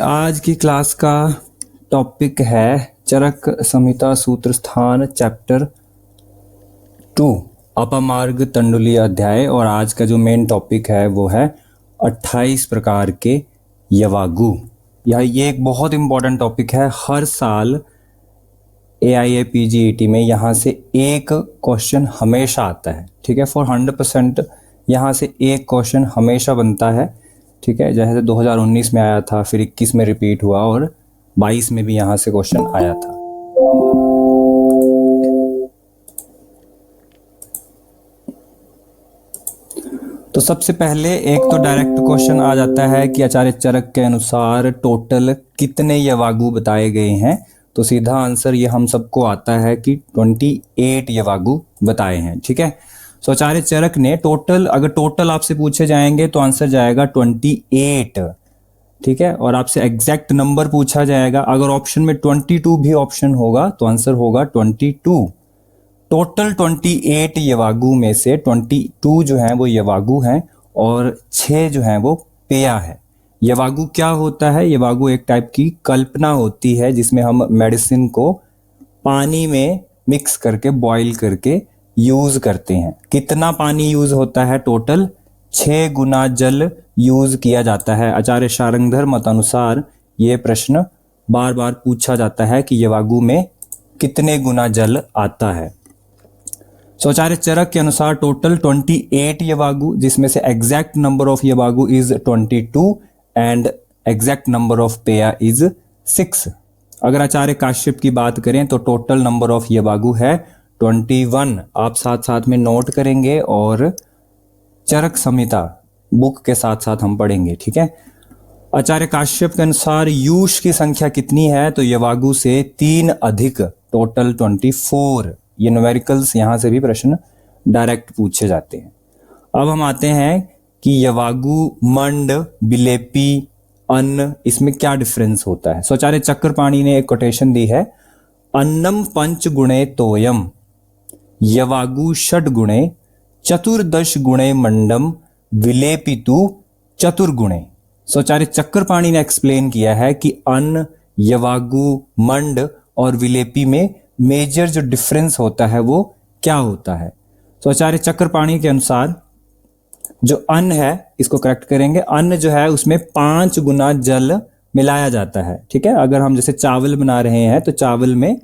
आज की क्लास का टॉपिक है चरक संहिता सूत्र स्थान चैप्टर 2 अपमार्ग तंडुलीय अध्याय। और आज का जो मेन टॉपिक है वो है 28 प्रकार के यवागु। ये एक बहुत इंपॉर्टेंट टॉपिक है। हर साल AIA-PGET में यहाँ से एक क्वेश्चन हमेशा आता है। ठीक है, फॉर 100% यहाँ से एक क्वेश्चन हमेशा बनता है। ठीक है, जैसे 2019 में आया था, फिर 21 में रिपीट हुआ और 22 में भी यहाँ से क्वेश्चन आया था। तो सबसे पहले एक तो डायरेक्ट क्वेश्चन आ जाता है कि आचार्य चरक के अनुसार टोटल कितने यवागु बताए गए हैं। तो सीधा आंसर ये हम सबको आता है कि 28 यवागु बताए हैं। ठीक है, सो आचार्य चरक ने टोटल, अगर टोटल आपसे पूछे जाएंगे तो आंसर जाएगा 28। ठीक है, और आपसे एग्जैक्ट नंबर पूछा जाएगा, अगर ऑप्शन में 22 भी ऑप्शन होगा तो आंसर होगा 22। टोटल 28 यवागु में से 22 जो हैं वो यवागु हैं और 6 जो हैं वो पेया है। यवागु क्या होता है? यवागु एक टाइप की कल्पना होती है जिसमें हम मेडिसिन को पानी में मिक्स करके बॉईल करके यूज करते हैं। कितना पानी यूज होता है? टोटल 6 गुना जल यूज किया जाता है। आचार्य शारंगधर मत अनुसार ये प्रश्न बार बार पूछा जाता है कि यवागु में कितने गुना जल आता है। सो आचार्य चरक के अनुसार टोटल 28 यवागु, जिसमें से एग्जैक्ट नंबर ऑफ यवागु is 22 and exact number of पेया इज 6। अगर आचार्य काश्यप की बात करें तो टोटल नंबर ऑफ यवागु है 21। आप साथ साथ में नोट करेंगे और चरक संहिता बुक के साथ साथ हम पढ़ेंगे। ठीक है, आचार्य काश्यप के अनुसार यूष की संख्या कितनी है? तो यवागु से 3 अधिक, टोटल 24। ये न्यूमेरिकल्स यहाँ से भी प्रश्न डायरेक्ट पूछे जाते हैं। अब हम आते हैं कि यवागु, मंड, बिलेपी, अन्न, इसमें क्या डिफरेंस होता है। सो आचार्य चक्रपाणी ने एक कोटेशन दी है, अन्नम पंच गुणे तोयम यवागु षड गुणे चतुर्दश गुणे मंडम विलेपितु चतुर्गुणे। सो आचार्य चक्रपाणी ने एक्सप्लेन किया है कि अन्न, यवागु, मंड और विलेपी में मेजर जो डिफरेंस होता है वो क्या होता है। तो आचार्य चक्रपाणी के अनुसार जो अन्न है, इसको करेक्ट करेंगे, अन्न जो है उसमें 5 गुना जल मिलाया जाता है। ठीक है, अगर हम जैसे चावल बना रहे हैं तो चावल में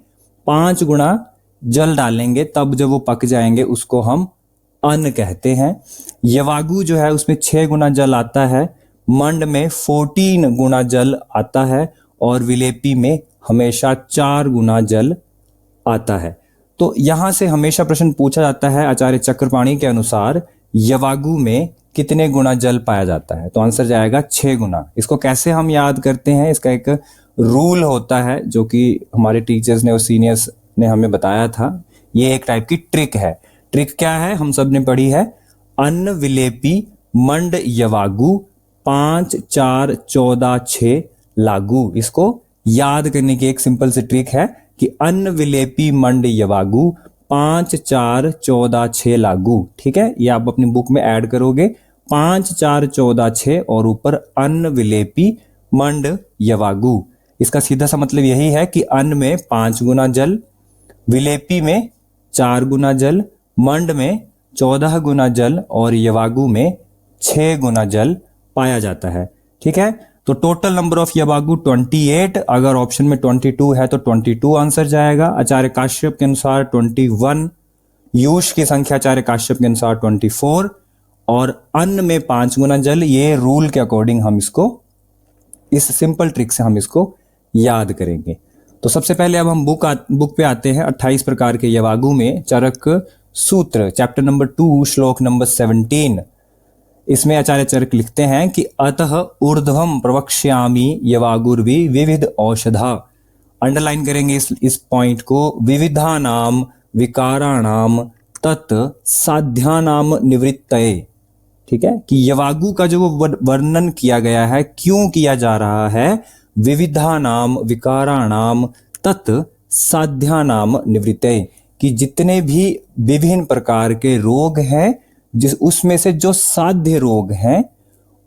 5 गुना जल डालेंगे, तब जब वो पक जाएंगे उसको हम अन्न कहते हैं। यवागु जो है उसमें 6 गुना जल आता है, मंड में 14 गुना जल आता है और विलेपी में हमेशा 4 गुना जल आता है। तो यहां से हमेशा प्रश्न पूछा जाता है आचार्य चक्रपाणी के अनुसार यवागु में कितने गुना जल पाया जाता है। तो आंसर जाएगा 6 गुना। इसको कैसे हम याद करते हैं? इसका एक रूल होता है जो कि हमारे टीचर्स ने और सीनियर्स ने हमें बताया था। ये एक टाइप की ट्रिक है। ट्रिक क्या है? हम सब ने पढ़ी है, अन्न विलेपी मंड यवागु 5 4 14 6 लागू। इसको याद करने की एक सिंपल सी ट्रिक है कि अन्न विलेपी मंड यवागु 5 4 14 6 लागू। ठीक है, ये आप अपनी बुक में ऐड करोगे, 5 4 14 6 और ऊपर अन्न विलेपी मंड यवागु। इसका सीधा सा मतलब यही है कि अन्न में 5 गुना जल, विलेपी में 4 गुना जल, मंड में 14 गुना जल और यवागु में 6 गुना जल पाया जाता है। ठीक है, तो टोटल नंबर ऑफ यवागु 28। अगर ऑप्शन में 22 है तो 22 आंसर जाएगा। आचार्य काश्यप के अनुसार 21, यूष की संख्या आचार्य काश्यप के अनुसार 24 और अन्न में 5 गुना जल। ये रूल के अकॉर्डिंग हम इसको, इस सिंपल ट्रिक से हम इसको याद करेंगे। तो सबसे पहले अब हम बुक पे आते हैं। 28 प्रकार के यवागु में चरक सूत्र चैप्टर नंबर 2 श्लोक नंबर 17। इसमें आचार्य चरक लिखते हैं कि अतः ऊर्ध्वम प्रवक्ष्यामि यवागुर्वि विविध औषधा। अंडरलाइन करेंगे इस पॉइंट को। विविधानाम विकाराणाम तत् साध्यानाम निवृत्तये। ठीक है, कि यवागु का जो वर्णन किया गया है, क्यों किया जा रहा है? विविधानाम विकाराणाम तत् साध्यानाम निवृत्तये, कि जितने भी विभिन्न प्रकार के रोग हैं, जिस उसमें से जो साध्य रोग हैं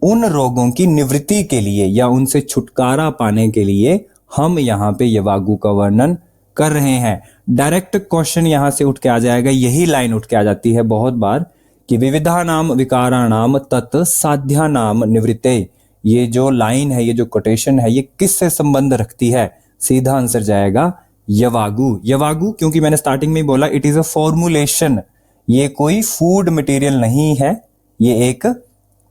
उन रोगों की निवृत्ति के लिए या उनसे छुटकारा पाने के लिए हम यहाँ पे यवागु का वर्णन कर रहे हैं। डायरेक्ट क्वेश्चन यहां से उठ के आ जाएगा, यही लाइन उठ के आ जाती है बहुत बार कि विविधानाम विकाराणाम तत् साध्यानाम निवृत्ते। ये जो लाइन है, ये जो कोटेशन है, ये किससे संबंध रखती है? सीधा आंसर जाएगा यवागु। यवागु क्योंकि मैंने स्टार्टिंग में ही बोला इट इज अ फॉर्मुलेशन, ये कोई फूड मटेरियल नहीं है, ये एक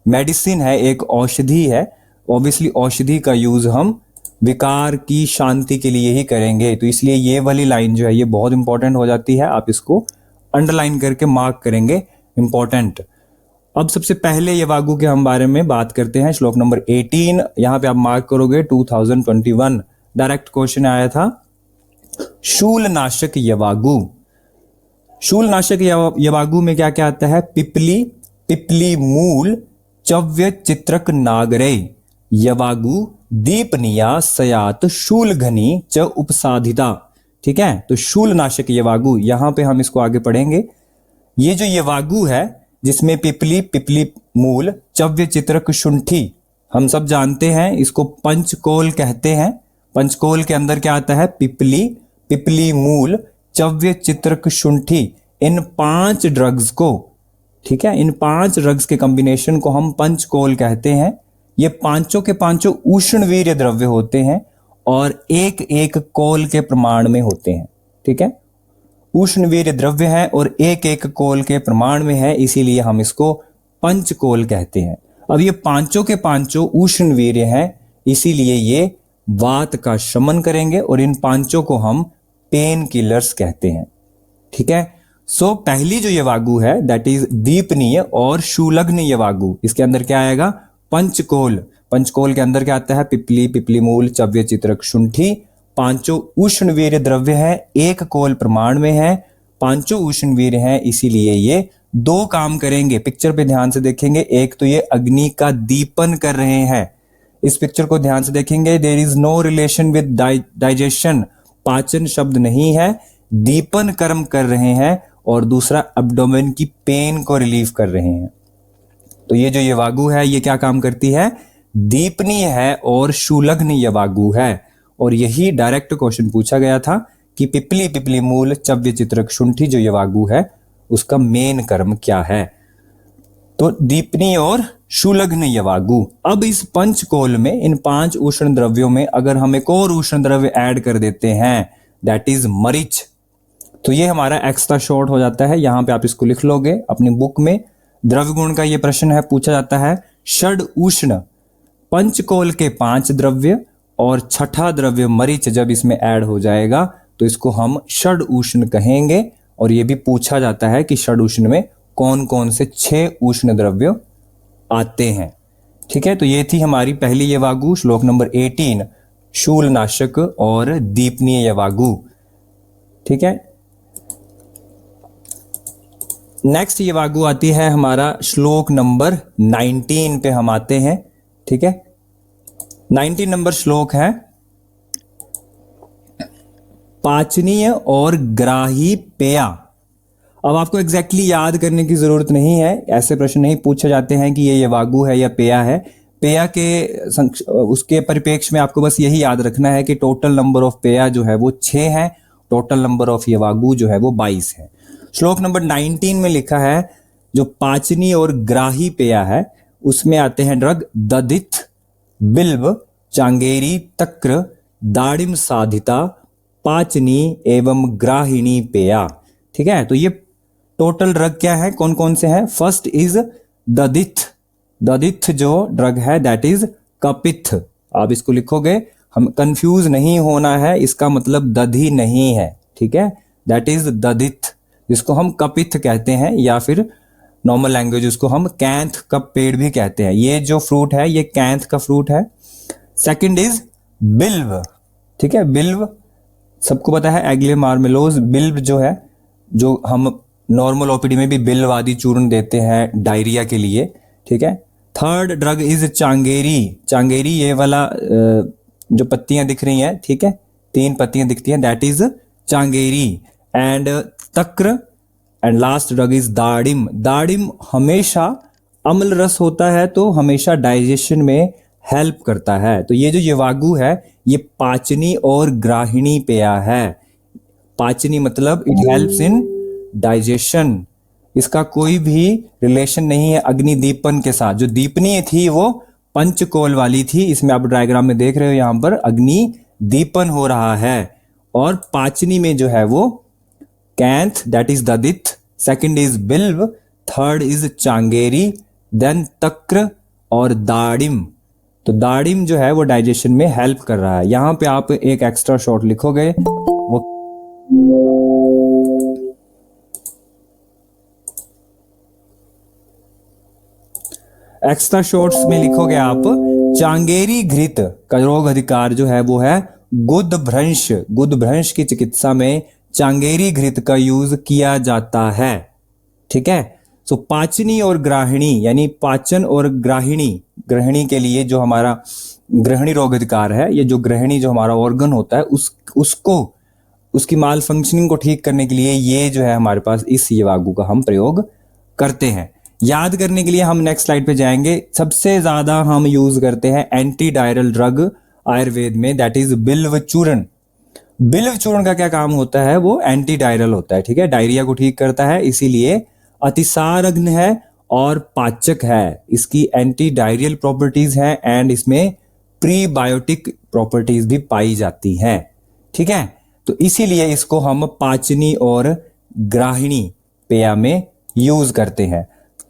मेडिसिन है, एक औषधि है। ऑब्वियसली औषधि का यूज हम विकार की शांति के लिए ही करेंगे, तो इसलिए ये वाली लाइन जो है ये बहुत इंपॉर्टेंट हो जाती है। आप इसको अंडरलाइन करके मार्क करेंगे, इंपॉर्टेंट। अब सबसे पहले यवागु के हम बारे में बात करते हैं। श्लोक नंबर 18 यहां पे आप मार्क करोगे, 2021 डायरेक्ट क्वेश्चन आया था। शूलनाशक यवागु। शूलनाशक यवागु में क्या क्या आता है? पिपली, पिपली मूल, चव्य चित्रक नागरे, यवागु दीपनिया सयात शूलघनी च उपसाधिता। ठीक है, तो शूलनाशक यवागु, यहां पे हम इसको आगे पढ़ेंगे। ये जो यवागु है जिसमें पिपली, पिपली मूल, चव्य चित्रक शुंठी, हम सब जानते हैं इसको पंचकोल कहते हैं। पंचकोल के अंदर क्या आता है? पिपली, पिपली मूल, चव्य चित्रक शुंठी। इन 5 ड्रग्स को, ठीक है, इन 5 ड्रग्स के कॉम्बिनेशन को हम पंचकोल कहते हैं। ये पांचों के पांचों उष्ण वीर्य द्रव्य होते हैं और एक एक कोल के प्रमाण में होते हैं। ठीक है, उष्ण वीर्य द्रव्य है और एक एक कोल के प्रमाण में है, इसीलिए हम इसको पंचकोल कहते हैं। अब ये पांचों के पांचों उष्ण वीर्य हैं, इसीलिए ये वात का शमन करेंगे और इन पांचों को हम पेन किलर्स कहते हैं। ठीक है, सो पहली जो यवागु है दैट इज दीपनीय और शूलग्न यवागु। इसके अंदर क्या आएगा? पंचकोल। पंचकोल के अंदर क्या आता है? पिपली, पिपली मूल, चव्य चित्रक शुंठी। पांचों उष्ण वीर्य द्रव्य है, एक कोल प्रमाण में है, पांचों उष्ण वीर्य हैं, इसीलिए ये 2 काम करेंगे। पिक्चर पे ध्यान से देखेंगे, एक तो ये अग्नि का दीपन कर रहे हैं। इस पिक्चर को ध्यान से देखेंगे, there is no relation with digestion, पाचन शब्द नहीं है, दीपन कर्म कर रहे हैं। और दूसरा एब्डोमेन की पेन को रिलीव कर रहे हैं। तो ये जो यवागु है ये क्या काम करती है? दीपनीय है और शूलग्न यवागु है। और यही डायरेक्ट क्वेश्चन पूछा गया था कि पिपली, पिपली मूल, चव्य चित्रक शुंठी जो यवागु है उसका मेन कर्म क्या है? तो दीपनीय और शूलग्न यवागु। अब इस पंचकोल में, इन 5 उष्ण द्रव्यों में अगर हम एक और उष्ण द्रव्य ऐड कर देते हैं दैट इज मरीच, तो ये हमारा एक्स्ट्रा शॉर्ट हो जाता है। यहां पे आप इसको लिख लोगे अपनी बुक में। द्रव्य गुण का ये प्रश्न है, पूछा जाता है षड उष्ण पंचकोल के 5 द्रव्य और छठा द्रव्य मरीच जब इसमें ऐड हो जाएगा तो इसको हम षड उष्ण कहेंगे। और ये भी पूछा जाता है कि षड उष्ण में कौन कौन से 6 उष्ण द्रव्य आते हैं। ठीक है, तो ये थी हमारी पहली यवागु, श्लोक नंबर 18, शूलनाशक और दीपनीय यवागु। ठीक है, नेक्स्ट यवागु आती है हमारा श्लोक नंबर 19 पे हम आते हैं। ठीक है, 19 नंबर श्लोक है पाचनीय और ग्राही पेया। अब आपको एग्जैक्टली याद करने की जरूरत नहीं है, ऐसे प्रश्न नहीं पूछे जाते हैं कि ये यवागु है या पेया है। पेया के उसके परिप्रेक्ष्य में आपको बस यही याद रखना है कि टोटल नंबर ऑफ पेया जो है वो 6 है, टोटल नंबर ऑफ यवागु जो है वो 22 है। श्लोक नंबर 19 में लिखा है जो पाचनी और ग्राही पेया है उसमें आते हैं ड्रग दधित, बिल्व, चांगेरी, तक्र, दाड़िम साधिता, पाचनी एवं ग्राहिणी पेया। ठीक है, तो ये टोटल ड्रग क्या है, कौन कौन से हैं? First is दधित। दधित जो ड्रग है दैट इज कपित्थ। आप इसको लिखोगे, हम कंफ्यूज नहीं होना है, इसका मतलब दधी नहीं है। ठीक है, दैट इज दधित, जिसको हम कपित्थ कहते हैं या फिर नॉर्मल लैंग्वेज उसको हम कैंथ का पेड़ भी कहते हैं। ये जो फ्रूट है ये कैंथ का फ्रूट है। सेकंड इज बिल्व। ठीक है, बिल्व सबको पता है, एग्ले मार्मेलोज। बिल्व जो है, जो हम नॉर्मल ओपीडी में भी बिल्व आदि चूर्ण देते हैं डायरिया के लिए। ठीक है, third drug is Changeri. Changeri ये वाला जो पत्तियां दिख रही हैं, ठीक है, 3 पत्तियां दिखती हैं, दैट इज चांगेरी। एंड तक्र एंड लास्ट ड्रग इज दाड़िम। दाड़िम हमेशा अम्ल रस होता है तो हमेशा डाइजेशन में हेल्प करता है। तो ये जो यवागु है ये पाचनी और ग्राहिणी पेय है। पाचनी मतलब इट हेल्प्स इन डाइजेशन। इसका कोई भी रिलेशन नहीं है अग्निदीपन के साथ। जो दीपनी थी वो पंचकोल वाली थी, इसमें आप डायग्राम में देख रहे हो यहां पर अग्नि दीपन हो रहा है। और पाचनी में जो है वो कैंथ दैट इज ददित, सेकंड इज बिल्व, थर्ड इज चांगेरी, देन तक्र और दाड़िम। तो दाड़िम जो है वो डाइजेशन में हेल्प कर रहा है। यहां पे आप एक एक्स्ट्रा शॉर्ट लिखोगे, वो एक्स्ट्रा शॉर्ट्स में लिखोगे आप चांगेरी घृत का रोग अधिकार जो है वो है गुद भ्रंश। गुद भ्रंश की चिकित्सा में चांगेरी घृत का यूज किया जाता है। ठीक है। सो पाचनी और ग्राहिणी यानी पाचन और ग्राहिणी, ग्रहिणी के लिए जो हमारा ग्रहिणी रोग अधिकार है, ये जो ग्रहिणी जो हमारा ऑर्गन होता है उसको उसकी माल फंक्शनिंग को ठीक करने के लिए ये जो है हमारे पास इस यवागु का हम प्रयोग करते हैं। याद करने के लिए हम नेक्स्ट स्लाइड पे जाएंगे। सबसे ज्यादा हम यूज करते हैं एंटी डायरल ड्रग आयुर्वेद में, दैट इज बिल्व चूर्ण। बिल्व चूर्ण का क्या काम होता है? वो एंटी डायरल होता है। ठीक है, डायरिया को ठीक करता है, इसीलिए अतिसारग्न है और पाचक है। इसकी एंटी डायरियल प्रॉपर्टीज है एंड इसमें प्रीबायोटिक प्रॉपर्टीज भी पाई जाती हैं। ठीक है, तो इसीलिए इसको हम पाचनी और ग्राहिणी पेय में यूज करते हैं।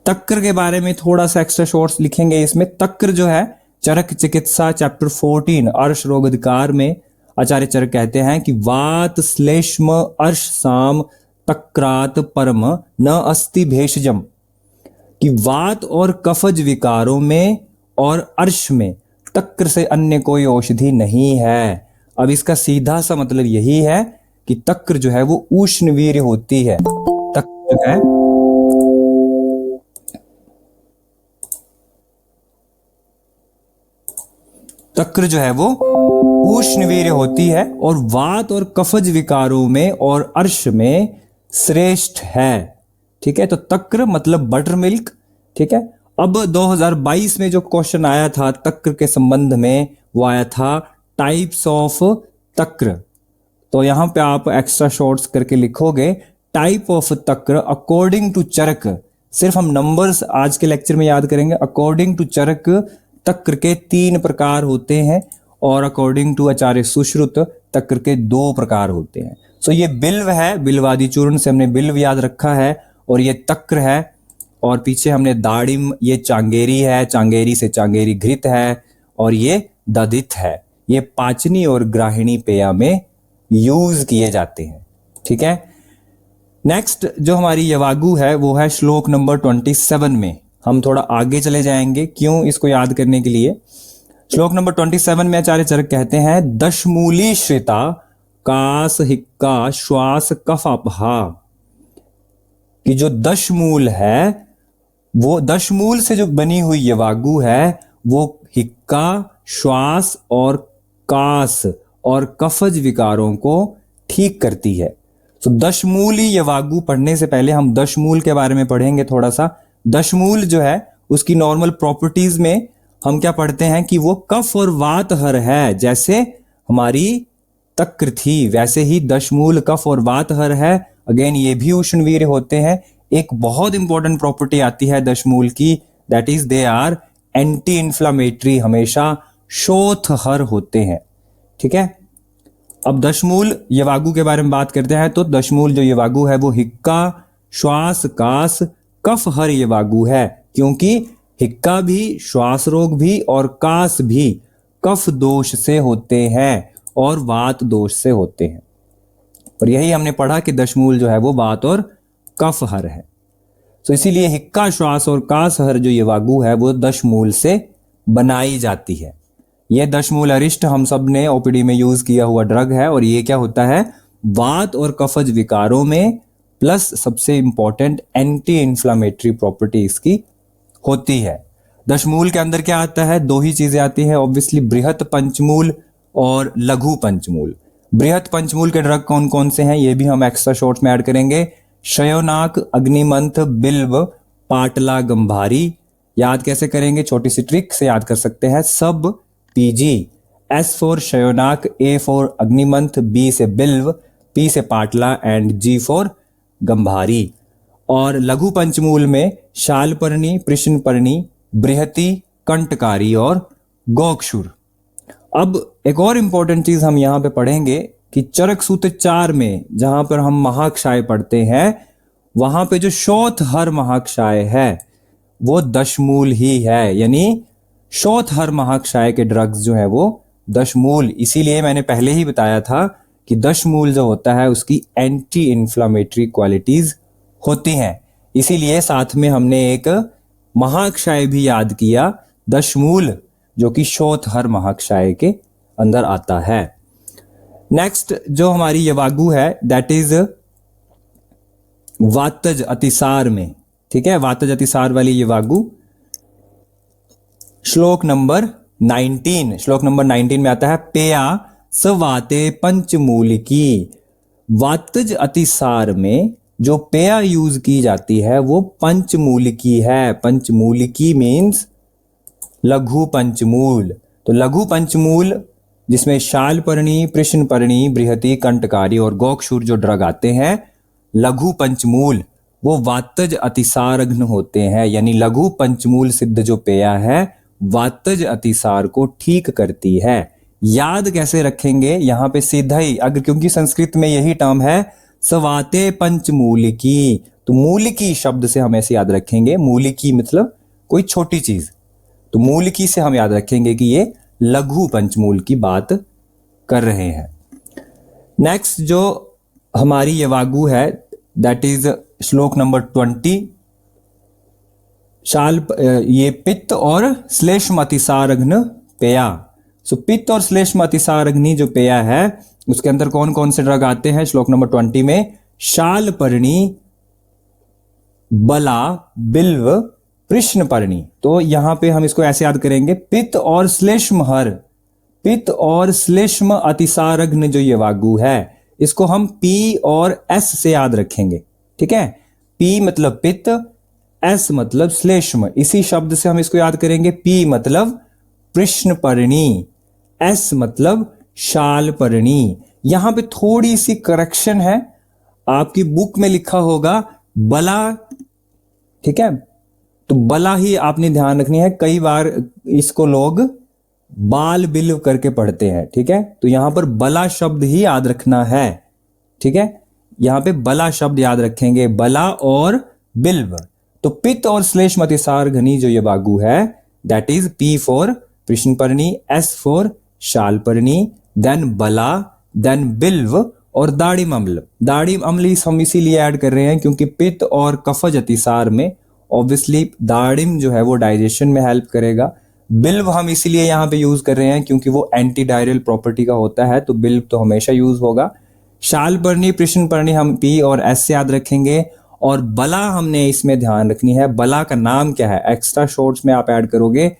तक्र के बारे में थोड़ा सा एक्स्ट्रा शॉर्ट्स लिखेंगे इसमें। तक्र जो है चरक चिकित्सा चैप्टर 14 अर्श रोग अधिकार में आचार्य चरक कहते हैं कि वात श्लेष्म अर्श साम तक्रात परम न अस्ति भेषजम, कि वात और कफज विकारों में और अर्श में तक्र से अन्य कोई औषधि नहीं है। अब इसका सीधा सा मतलब यही है कि तक्र जो है वो उष्ण वीर्य होती है। तक्र जो है तक्र जो है वो उष्ण वीर्य होती है और वात और कफज विकारों में और अर्श में श्रेष्ठ है। ठीक है, तो तक्र मतलब बटर मिल्क। ठीक है, अब 2022 में जो क्वेश्चन आया था तक्र के संबंध में वो आया था टाइप्स ऑफ तक्र। तो यहां पे आप एक्स्ट्रा शॉर्ट्स करके लिखोगे टाइप ऑफ तक्र अकॉर्डिंग टू चरक। सिर्फ हम नंबर्स आज के लेक्चर में याद करेंगे। अकॉर्डिंग टू चरक तक्र के 3 प्रकार होते हैं और अकॉर्डिंग टू आचार्य सुश्रुत तक्र के 2 प्रकार होते हैं। सो ये बिल्व है, बिल्वादि चूर्ण से हमने बिल्व याद रखा है, और ये तक्र है, और पीछे हमने दाड़िम, ये चांगेरी है, चांगेरी से चांगेरी घृत है, और ये दधित है। ये पाचनी और ग्राहिणी पेय में यूज किए जाते हैं। ठीक है, नेक्स्ट जो हमारी यवागु है वो है श्लोक नंबर 27 में। हम थोड़ा आगे चले जाएंगे, क्यों? इसको याद करने के लिए। श्लोक नंबर 27 में आचार्य चरक कहते हैं दशमूली श्रिता कास हिक्का श्वास कफ अपहा, कि जो दशमूल है वो दशमूल से जो बनी हुई यवागु है वो हिक्का, श्वास और कास और कफज विकारों को ठीक करती है। तो दशमूली यवागु पढ़ने से पहले हम दशमूल के बारे में पढ़ेंगे थोड़ा सा। दशमूल जो है उसकी नॉर्मल प्रॉपर्टीज में हम क्या पढ़ते हैं कि वो कफ और वात हर है। जैसे हमारी तक्र थी वैसे ही दशमूल कफ और वात हर है। अगेन ये भी उष्णवीर्य होते हैं। एक बहुत इंपॉर्टेंट प्रॉपर्टी आती है दशमूल की, that is they are anti inflammatory, हमेशा शोथ हर होते हैं। ठीक है, अब दशमूल यवागु के बारे में बात करते हैं। तो दशमूल जो यवागु है वो हिक्का, श्वास, कास, कफ हर यवागु है, क्योंकि हिक्का भी, श्वास रोग भी और कास भी कफ दोष से होते हैं और वात दोष से होते हैं। और यही हमने पढ़ा कि दशमूल जो है वो वात और कफ हर है। तो इसीलिए हिक्का, श्वास और कास हर जो यवागु है वो दशमूल से बनाई जाती है। यह दशमूल अरिष्ट हम सब ने ओपीडी में यूज किया हुआ ड्रग है, और ये क्या होता है वात और कफज विकारों में प्लस सबसे इंपॉर्टेंट एंटी इंफ्लामेटरी प्रॉपर्टी इसकी होती है। दशमूल के अंदर क्या आता है? 2 ही चीजें आती है ऑब्वियसली, बृहत पंचमूल और लघु पंचमूल। बृहत पंचमूल के ड्रग कौन कौन से हैं ये भी हम एक्स्ट्रा शॉर्ट्स में ऐड करेंगे। शयोनाक, अग्निमंथ, बिल्व, पाटला, गंभारी, याद कैसे करेंगे, छोटी सी ट्रिक से याद कर सकते हैं। सब पीजी, एस फॉर शयोनाक, ए फॉर अग्निमंथ, बी से बिल्व, पी से पाटला एंड जी फॉर गंभारी। और लघु पंचमूल में शालपर्णी, कृष्णपर्णी, बृहति, कंटकारी और गोक्षुर। अब एक और इंपॉर्टेंट चीज हम यहां पे पढ़ेंगे कि चरक सूत्र 4 में जहां पर हम महाक्षाय पढ़ते हैं, वहां पे जो शोथ हर महाक्षाय है वो दशमूल ही है, यानी शोथ हर महाक्षाय के ड्रग्स जो है वो दशमूल। इसीलिए मैंने पहले ही बताया था कि दशमूल जो होता है उसकी एंटी इन्फ्लामेटरी क्वालिटीज होती हैं। इसीलिए साथ में हमने एक महाक्षाय भी याद किया, दशमूल, जो कि शोथ हर महाक्षाय के अंदर आता है। नेक्स्ट जो हमारी यवागु है दैट इज वातज अतिसार में, ठीक है, वातज अतिसार वाली यवागु श्लोक नंबर 19, श्लोक नंबर 19 में आता है पेया सवाते पंचमूलिकी। वातज अतिसार में जो पेया यूज की जाती है वो पंचमूलिकी है। पंचमूलिकी मीन्स लघु पंचमूल। तो लघु पंचमूल जिसमें शालपर्णी, कृष्णपर्णी, बृहति, कंटकारी और गोक्षुर जो ड्रग आते हैं, लघु पंचमूल वो वातज अतिसारघ्न होते हैं, यानी लघु पंचमूल सिद्ध जो पेया है वातज अतिसार को ठीक करती है। याद कैसे रखेंगे, यहां पे सीधा ही, अगर क्योंकि संस्कृत में यही टर्म है सवाते पंचमूलिकी, तो मूलिकी शब्द से हम ऐसे याद रखेंगे, मूलिकी मतलब कोई छोटी चीज, तो मूलिकी से हम याद रखेंगे कि ये लघु पंचमूल की बात कर रहे हैं। नेक्स्ट जो हमारी यवागु है दैट इज श्लोक नंबर 20, ये पित्त और श्लेष्म अतिसारघ्न पेया। सो पित्त और श्लेष्म अतिसारघ्नि जो पेया है उसके अंदर कौन कौन से ड्रग आते हैं श्लोक नंबर 20 में, शालपर्णी, बला, बिल्व, कृष्णपर्णी। तो यहां पे हम इसको ऐसे याद करेंगे, पित्त और श्लेष्म हर, पित्त और श्लेष्म अतिसारघ्न जो यवागु है इसको हम पी और एस से याद रखेंगे, ठीक है। पी मतलब पित्त, एस मतलब श्लेष्म, इसी शब्द से हम इसको याद करेंगे। पी मतलब कृष्णपर्णी, एस मतलब शालपर्णी। यहां पे थोड़ी सी करेक्शन है, आपकी बुक में लिखा होगा बला, ठीक है, तो बला ही आपने ध्यान रखनी है। कई बार इसको लोग बाल बिल्व करके पढ़ते हैं, ठीक है, तो यहां पर बला शब्द ही याद रखना है, ठीक है, यहां पे बला शब्द याद रखेंगे, बला और बिल्व। तो पित्त और श्लेष्म अतिसारघ्नि जो यवागु है दैट इज पी फॉर कृष्णपर्णी, एस फॉर शालपर्णी, देन बला, देन बिल्व और दाड़िम अम्ल। दाड़िम अम्ल हम इसीलिए ऐड कर रहे हैं क्योंकि पित्त और कफज अतिसार में ऑब्वियसली दाड़िम जो है वो डाइजेशन में हेल्प करेगा। बिल्व हम इसीलिए यहाँ पे यूज कर रहे हैं क्योंकि वो एंटी डायरियल प्रॉपर्टी का होता है, तो बिल्व तो हमेशा यूज होगा। शालपर्णी, कृष्णपर्णी हम पी और एस से याद रखेंगे, और बला हमने इसमें ध्यान रखनी है। बला का नाम क्या है, एक्स्ट्रा शॉर्ट्स में आप ऐड करोगे,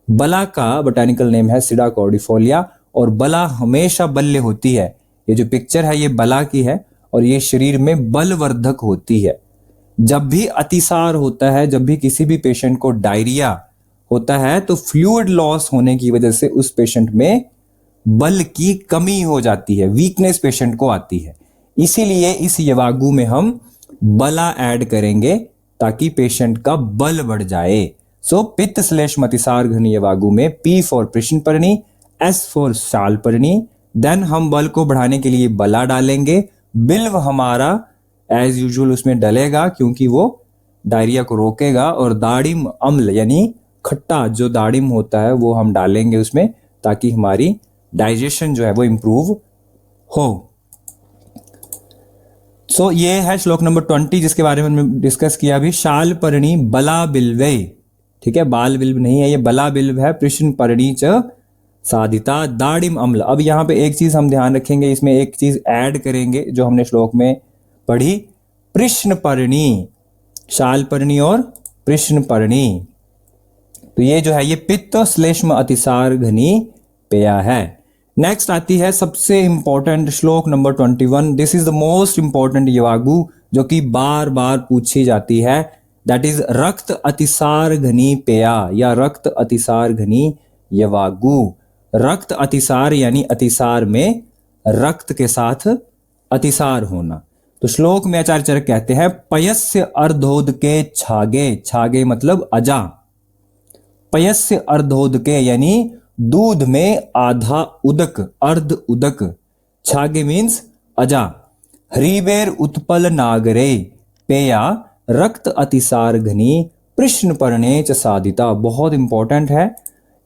बला का बोटेनिकल नेम है सिडा कॉर्डिफोलिया, और बला हमेशा बल्य होती है। ये जो पिक्चर है ये बला की है और ये शरीर में बलवर्धक होती है। जब भी अतिसार होता है, जब भी किसी भी पेशेंट को डायरिया होता है तो फ्लूइड लॉस होने की वजह से उस पेशेंट में बल की कमी हो जाती है, वीकनेस पेशेंट को आती है। इसीलिए इस यवागु में हम बला ऐड करेंगे ताकि पेशेंट का बल बढ़ जाए। सो पित्त श्लेष्म अतिसारघ्नि यवागु में पी फॉर कृष्णपर्णी, एस फॉर शालपर्णी, देन हम बल को बढ़ाने के लिए बला डालेंगे। बिल्व हमारा एज यूजुअल उसमें डलेगा क्योंकि वो डायरिया को रोकेगा, और दाड़िम अम्ल यानी खट्टा जो दाड़िम होता है वो हम डालेंगे उसमें ताकि हमारी डाइजेशन जो है वो इंप्रूव हो। सो ये है श्लोक नंबर 20 जिसके बारे में हमने डिस्कस किया अभी। शालपर्णी बला बिल्वे, ठीक है, बाल बिल्व नहीं है ये, बला बिल्व है। कृष्णपर्णी च साधिता दाड़िम अम्ल। अब यहाँ पे एक चीज हम ध्यान रखेंगे, इसमें एक चीज ऐड करेंगे जो हमने श्लोक में पढ़ी, कृष्णपर्णी, शालपर्णी और कृष्णपर्णी। तो ये जो है ये पित्त श्लेष्म अतिसारघ्नि पेया है। नेक्स्ट आती है सबसे इंपॉर्टेंट श्लोक नंबर 21। This is the most important यवागु जो कि बार बार पूछी जाती है। दैट इज रक्त अतिसार घनी पेया या रक्त अतिसार घनी यवागु। रक्त अतिसार यानी अतिसार में रक्त के साथ अतिसार होना। तो श्लोक में आचार्य चरक कहते हैं पयस्य अर्धोद के छागे, छागे मतलब अजा, पयस्य अर्धोद के यानी दूध में आधा उदक, अर्ध उदक, छागे मीन्स अजा। ह्रीवेर उत्पल नागरे पेया रक्त अतिसार घनी कृष्ण पर्णे च साधिता। बहुत इंपॉर्टेंट है,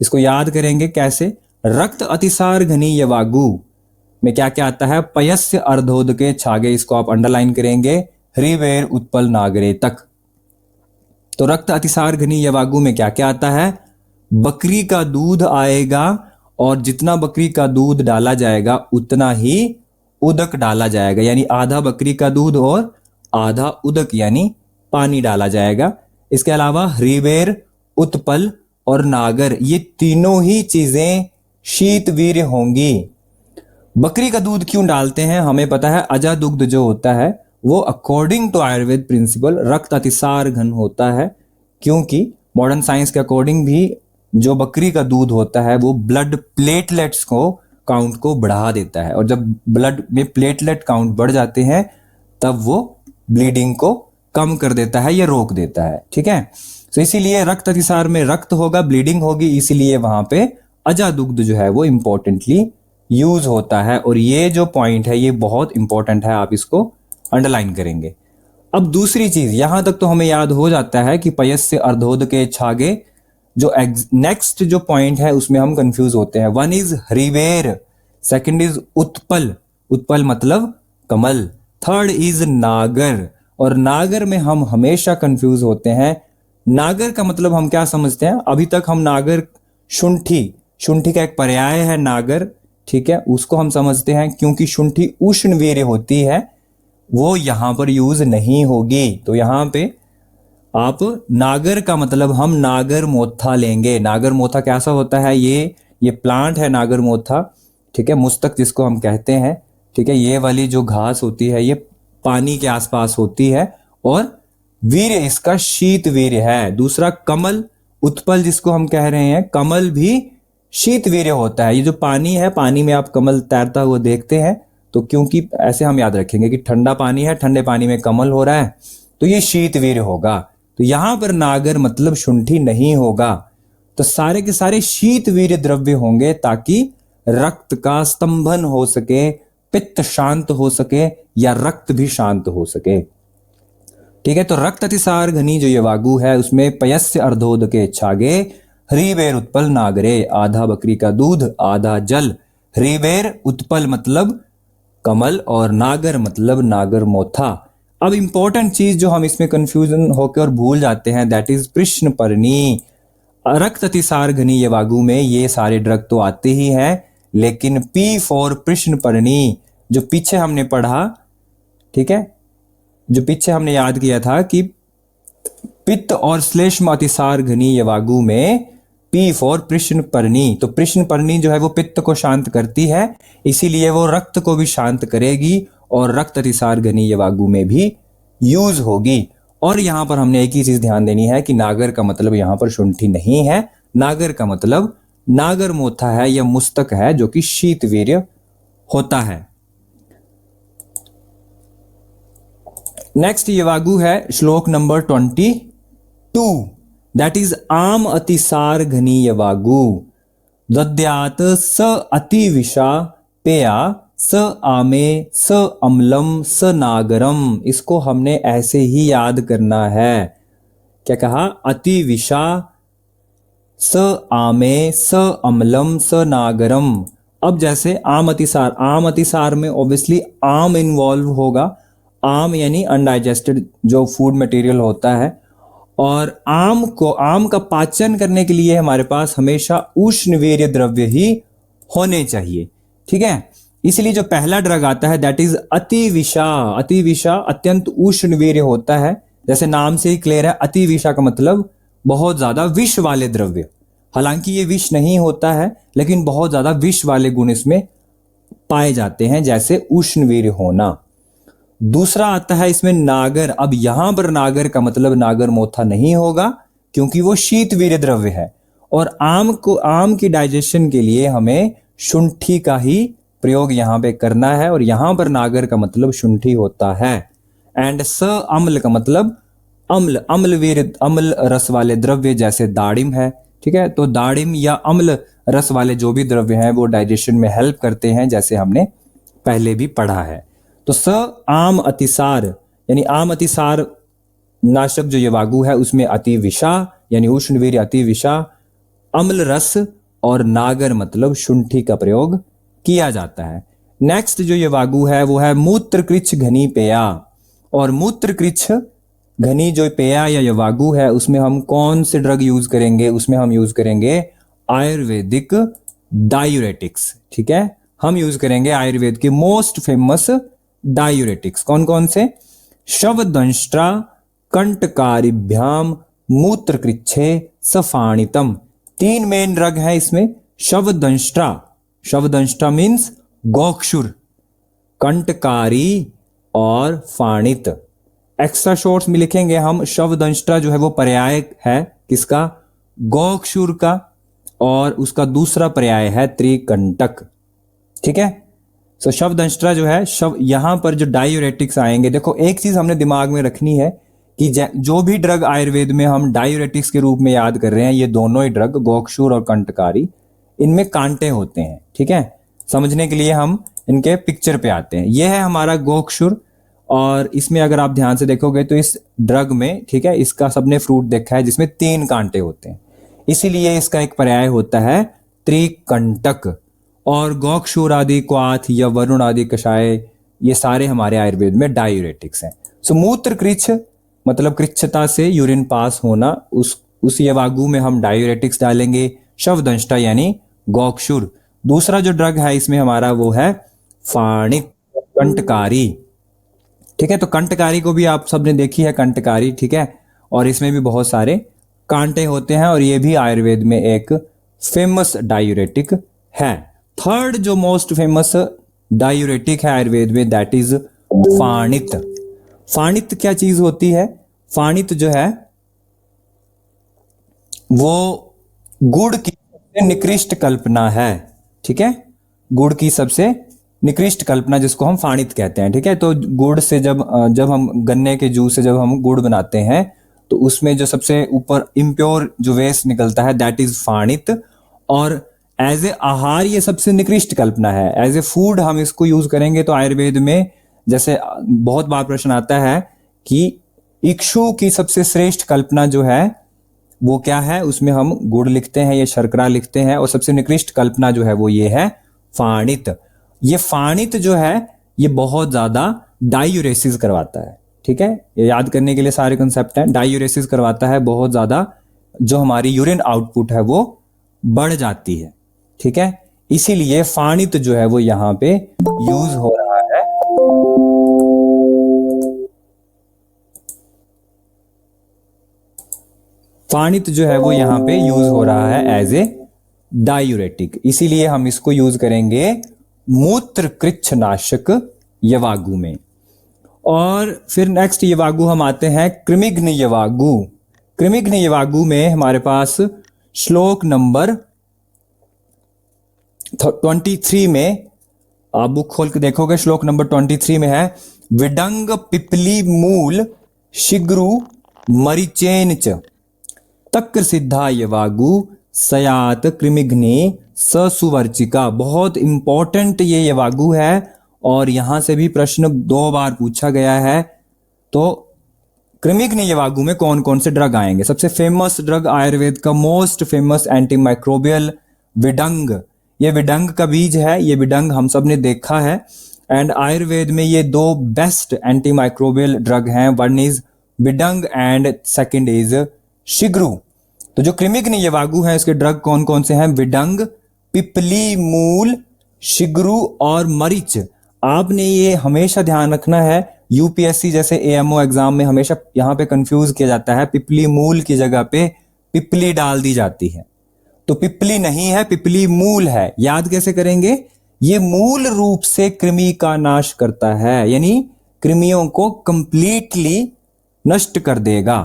इसको याद करेंगे कैसे। रक्त अतिसार घनी यवागु में क्या क्या आता है, पयस्य अर्धोद के छागे, इसको आप अंडरलाइन करेंगे, ह्रीवेर उत्पल नागरे तक। तो रक्त अतिसार घनी यवागु में क्या क्या आता है, बकरी का दूध आएगा और जितना बकरी का दूध डाला जाएगा उतना ही उदक डाला जाएगा, यानी आधा बकरी का दूध और आधा उदक यानी पानी डाला जाएगा। इसके अलावा ह्रीवेर, उत्पल और नागर, ये तीनों ही चीजें शीतवीर्य होंगी। बकरी का दूध क्यों डालते हैं, हमें पता है अजा दुग्ध जो होता है वो अकॉर्डिंग टू आयुर्वेद प्रिंसिपल रक्त अतिसार घन होता है, क्योंकि मॉडर्न साइंस के अकॉर्डिंग भी जो बकरी का दूध होता है वो ब्लड प्लेटलेट्स को काउंट को बढ़ा देता है, और जब ब्लड में प्लेटलेट काउंट बढ़ जाते हैं तब वो ब्लीडिंग को कम कर देता है या रोक देता है। ठीक है, तो इसीलिए रक्त अतिसार में रक्त होगा, ब्लीडिंग होगी, इसीलिए वहां पे अजा दुग्ध जो है वो इंपॉर्टेंटली यूज होता है। और ये जो पॉइंट है ये बहुत इंपॉर्टेंट है, आप इसको अंडरलाइन करेंगे। अब दूसरी चीज, यहां तक तो हमें याद हो जाता है कि पयस्य अर्धोद के छागे। जो नेक्स्ट जो पॉइंट है उसमें हम कंफ्यूज होते हैं। वन इज ह्रीवेर, सेकंड इज उत्पल, उत्पल मतलब कमल, थर्ड इज नागर, और नागर में हम हमेशा कंफ्यूज होते हैं। नागर का मतलब हम क्या समझते हैं, अभी तक हम नागर शुंठी, शुंठी का एक पर्याय है नागर, ठीक है, उसको हम समझते हैं, क्योंकि शुंठी उष्ण वीर्य होती है, वो यहां पर यूज नहीं होगी। तो यहां पे आप नागर का मतलब हम नागर मोथा लेंगे। नागर मोथा कैसा होता है, ये प्लांट है नागर मोथा, ठीक है, मुस्तक जिसको हम कहते हैं, ठीक है, ये वाली जो घास होती है ये पानी के आसपास होती है और वीर्य इसका शीत वीर्य है। दूसरा कमल, उत्पल जिसको हम कह रहे हैं, कमल भी शीत वीर्य होता है। ये जो पानी है, पानी में आप कमल तैरता हुआ देखते हैं, तो क्योंकि ऐसे हम याद रखेंगे कि ठंडा पानी है, ठंडे पानी में कमल हो रहा है, तो ये शीत वीर्य होगा। तो यहां पर नागर मतलब शुंठी नहीं होगा, तो सारे के सारे शीत वीर्य द्रव्य होंगे, ताकि रक्त का स्तंभन हो सके, पित्त शांत हो सके या रक्त भी शांत हो सके। ठीक है, तो रक्त अतिसार घनी जो यवागु है उसमें पयस्य अर्धोद के छागे, ह्रीवेर उत्पल नागरे, आधा बकरी का दूध आधा जल। ह्रीवेर उत्पल मतलब कमल और नागर मतलब नागर मोथा। अब इंपॉर्टेंट चीज जो हम इसमें कंफ्यूजन होकर भूल जाते हैं, दैट इज कृष्ण पर्णी। रक्त अतिसार घनी यवागु में ये सारे ड्रग तो आते ही हैं, लेकिन पी फॉर कृष्ण पर्णी जो पीछे हमने पढ़ा, ठीक है, जो पीछे हमने याद किया था कि पित्त और श्लेष्म अतिसार घनी यवागु में पी फॉर कृष्ण पर्णी। तो कृष्ण पर्णी जो है वो पित्त को शांत करती है, इसीलिए वो रक्त को भी शांत करेगी और रक्त अतिसार घनी यवागु में भी यूज होगी। और यहां पर हमने एक ही चीज ध्यान देनी है कि नागर का मतलब यहां पर शुंठी नहीं है, नागर का मतलब नागर मोथा है या मुस्तक है, जो कि शीत वीर्य होता है। नेक्स्ट यवागु है श्लोक नंबर 22, दैट इज आम अतिसार घनी यवागु। दद्यात स अति विषा पेया स आमे स अम्लम स नागरम। इसको हमने ऐसे ही याद करना है। क्या कहा, अति विषा स आमे स अम्लम स नागरम। अब जैसे आम अतिसार में ऑब्वियसली आम इन्वॉल्व होगा। आम यानी अनडाइजेस्टेड जो फूड मटेरियल होता है, और आम का पाचन करने के लिए हमारे पास हमेशा उष्ण वीर्य द्रव्य ही होने चाहिए। ठीक है, इसलिए जो पहला ड्रग आता है दैट इज अति विषा। अति विषा अत्यंत उष्ण वीर्य होता है, जैसे नाम से ही क्लियर है, अति विषा का मतलब बहुत ज्यादा विष वाले द्रव्य। हालांकि ये विष नहीं होता है, लेकिन बहुत ज्यादा विष वाले गुण इसमें पाए जाते हैं, जैसे उष्ण वीर्य होना। दूसरा आता है इसमें नागर। अब यहां पर नागर का मतलब नागर मोथा नहीं होगा क्योंकि वो शीतवीर्य द्रव्य है, और आम की डाइजेशन के लिए हमें शुंठी का ही प्रयोग यहां पे करना है, और यहां पर नागर का मतलब शुंठी होता है। एंड स अम्ल का मतलब अम्ल रस वाले द्रव्य जैसे दाड़िम है, ठीक है। तो दाड़िम या अम्ल रस वाले जो भी द्रव्य हैं वो डाइजेशन में हेल्प करते हैं, जैसे हमने पहले भी पढ़ा है। तो स आम अतिसार, यानी आम अतिसार नाशक जो यवागु है उसमें अति विषा यानी उष्णवीर्य अति विषा, अम्ल रस और नागर मतलब शुंठी का प्रयोग किया जाता है। नेक्स्ट जो यवागु है वो है मूत्र कृच्छ घनी पेया। और मूत्र कृच्छ घनी जो पेया या यवागु है उसमें हम कौन से ड्रग यूज करेंगे? उसमें हम यूज करेंगे आयुर्वेदिक डायूरेटिक्स, ठीक है। हम यूज करेंगे आयुर्वेद के मोस्ट फेमस डायूरेटिक्स। कौन कौन से? शवदंष्ट्रा, कंटकारिभ्याम, मूत्रकृच्छे, सफाणितम। तीन मेन ड्रग है इसमें। शवदंष्ट्रा, शवदंष्ट्रा मीन्स गोक्षुर, कंटकारी और फाणित। एक्स्ट्रा शॉर्ट्स में लिखेंगे हम शवदंष्ट्रा जो है वो पर्याय है किसका? गोक्षुर का, और उसका दूसरा पर्याय है त्रिकंटक, ठीक है। सो शवदंष्ट्रा जो है यहां पर जो डायूरेटिक्स आएंगे, देखो एक चीज हमने दिमाग में रखनी है कि जो भी ड्रग आयुर्वेद में हम डायूरेटिक्स के रूप में याद कर रहे हैं, ये दोनों ही ड्रग गोक्षुर और कंटकारी, इनमें कांटे होते हैं, ठीक है। समझने के लिए हम इनके पिक्चर पे आते हैं। यह है हमारा गोक्षुर, और इसमें अगर आप ध्यान से देखोगे तो इस ड्रग में, ठीक है, इसका सबने फ्रूट देखा है जिसमें 3 कांटे होते हैं, इसीलिए इसका एक पर्याय होता है त्रिकंटक। और गोक्षुर आदि, क्वाथ या वरुण आदि कषाय, ये सारे हमारे आयुर्वेद में डायूरेटिक्स हैं। सो मूत्र कृच्छ मतलब कृच्छता से यूरिन पास होना, उस यवागु में हम डायूरेटिक्स डालेंगे। शवदंष्टा यानी गोक्षुर। दूसरा जो ड्रग है इसमें हमारा वो है फाणित, कंटकारी, ठीक है। तो कंटकारी को भी आप सबने देखी है, कंटकारी, ठीक है, और इसमें भी बहुत सारे कांटे होते हैं, और ये भी आयुर्वेद में एक फेमस डायूरेटिक है। थर्ड जो मोस्ट फेमस डायूरेटिक है आयुर्वेद में, दैट इज फाणित। फाणित क्या चीज होती है? फाणित जो है वो गुड़ की सबसे निकृष्ट कल्पना है, ठीक है। गुड़ की सबसे निकृष्ट कल्पना जिसको हम फाणित कहते हैं, ठीक है। तो गुड़ से जब हम गन्ने के जूस से जब हम गुड़ बनाते हैं तो उसमें जो सबसे ऊपर इम्प्योर जो वेस्ट निकलता है दैट इज फाणित, और एज ए आहार ये सबसे निकृष्ट कल्पना है। एज ए फूड हम इसको यूज करेंगे तो आयुर्वेद में जैसे बहुत बार प्रश्न आता है कि इक्षु की सबसे श्रेष्ठ कल्पना जो है वो क्या है, उसमें हम गुड़ लिखते हैं या शर्करा लिखते हैं, और सबसे निकृष्ट कल्पना जो है वो ये है फाणित। ये फाणित जो है ये बहुत ज्यादा डायूरेसिस करवाता है, ठीक है। ये याद करने के लिए सारे कंसेप्ट हैं। डायूरेसिस करवाता है बहुत ज्यादा, जो हमारी यूरिन आउटपुट है वो बढ़ जाती है, ठीक है। इसीलिए फाणित जो है वो यहां पे यूज हो रहा है। फाणित जो है वो यहां पे यूज हो रहा है एज ए डायूरेटिक, इसीलिए हम इसको यूज करेंगे मूत्र कृच्छ नाशक यवागु में। और फिर नेक्स्ट यवागु हम आते हैं कृमिघ्न यवागु। कृमिघ्न यवागु में हमारे पास श्लोक नंबर 23 में, आप बुक खोल के देखोगे, श्लोक नंबर 23 में है विडंग पिपली मूल शिग्रु मरिचेन च तक्र सिद्धा यवागु सयात कृमिघ्ने ससुवर्चिका। बहुत इंपॉर्टेंट ये यवागु है, और यहां से भी प्रश्न 2 बार पूछा गया है। तो कृमिघ्न यवागु में कौन कौन से ड्रग आएंगे? सबसे फेमस ड्रग आयुर्वेद का मोस्ट फेमस एंटीमाइक्रोबियल विडंग। ये विडंग का बीज है, ये विडंग हम सब ने देखा है। एंड आयुर्वेद में ये 2 बेस्ट एंटीमाइक्रोबियल ड्रग हैं, वन इज विडंग एंड सेकंड इज शिग्रु। तो जो कृमिघ्न यवागु है इसके ड्रग कौन कौन से हैं? विडंग, पिपली मूल, शिग्रु और मरीच। आपने ये हमेशा ध्यान रखना है, यूपीएससी जैसे एएमओ एग्जाम में हमेशा यहां पे कंफ्यूज किया जाता है, पिपली मूल की जगह पे पिपली डाल दी जाती है। तो पिपली नहीं है, पिपली मूल है। याद कैसे करेंगे? ये मूल रूप से कृमि का नाश करता है, यानी कृमियों को कंप्लीटली नष्ट कर देगा।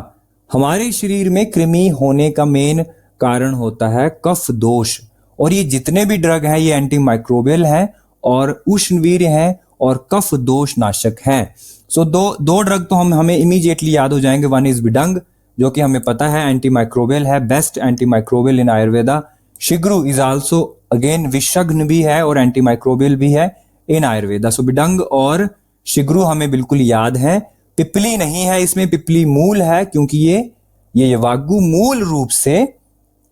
हमारे शरीर में कृमि होने का मेन कारण होता है कफ दोष, और ये जितने भी ड्रग हैं ये एंटी माइक्रोबियल हैं और उष्णवीर्य हैं और कफ दोष नाशक हैं। सो दो ड्रग तो हमें इमीडिएटली याद हो जाएंगे। वन इज बिडंग, जो कि हमें पता है एंटी माइक्रोबियल है, best anti microbial in Ayurveda. शिग्रु इज आल्सो अगेन विषग्न भी है और एंटी माइक्रोबियल भी है इन आयुर्वेदा। सो बिडंग और शिग्रु हमें बिल्कुल याद है। पिपली नहीं है इसमें, पिपली मूल है, क्योंकि ये यवागु मूल रूप से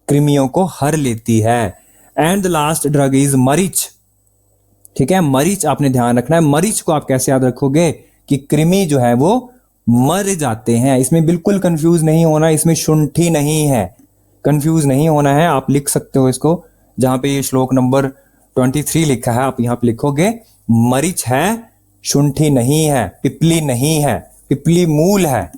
कृमियों को हर लेती है। And the last drug is मरीच। ठीक है, मरीच आपने ध्यान रखना है। मरीच को आप कैसे याद रखोगे कि कृमि जो है वो मर जाते हैं। इसमें बिल्कुल कंफ्यूज नहीं होना, इसमें शुंठी नहीं है, कंफ्यूज नहीं होना है। आप लिख सकते हो इसको, जहां पे ये श्लोक नंबर 23 लिखा है, आप यहां पे लिखोगे मरीच है, शुंठी नहीं है, पिपली नहीं है, पिपली मूल है।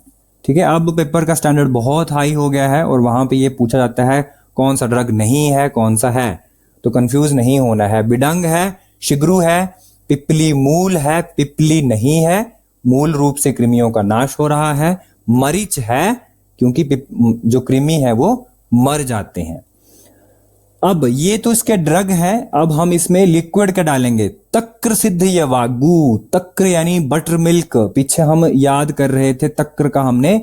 ठीक है, अब पेपर का स्टैंडर्ड बहुत हाई हो गया है और वहां पे ये पूछा जाता है कौन सा ड्रग नहीं है कौन सा है, तो कंफ्यूज नहीं होना है। बिडंग है, शिग्रु है, पिपली मूल है, पिपली नहीं है, मूल रूप से कृमियों का नाश हो रहा है। मरीच है क्योंकि जो कृमि है वो मर जाते हैं। अब ये तो इसके ड्रग हैं, अब हम इसमें लिक्विड क्या डालेंगे? तक्र सिद्ध यवागु। तक्र यानी बटर मिल्क। पीछे हम याद कर रहे थे तक्र का हमने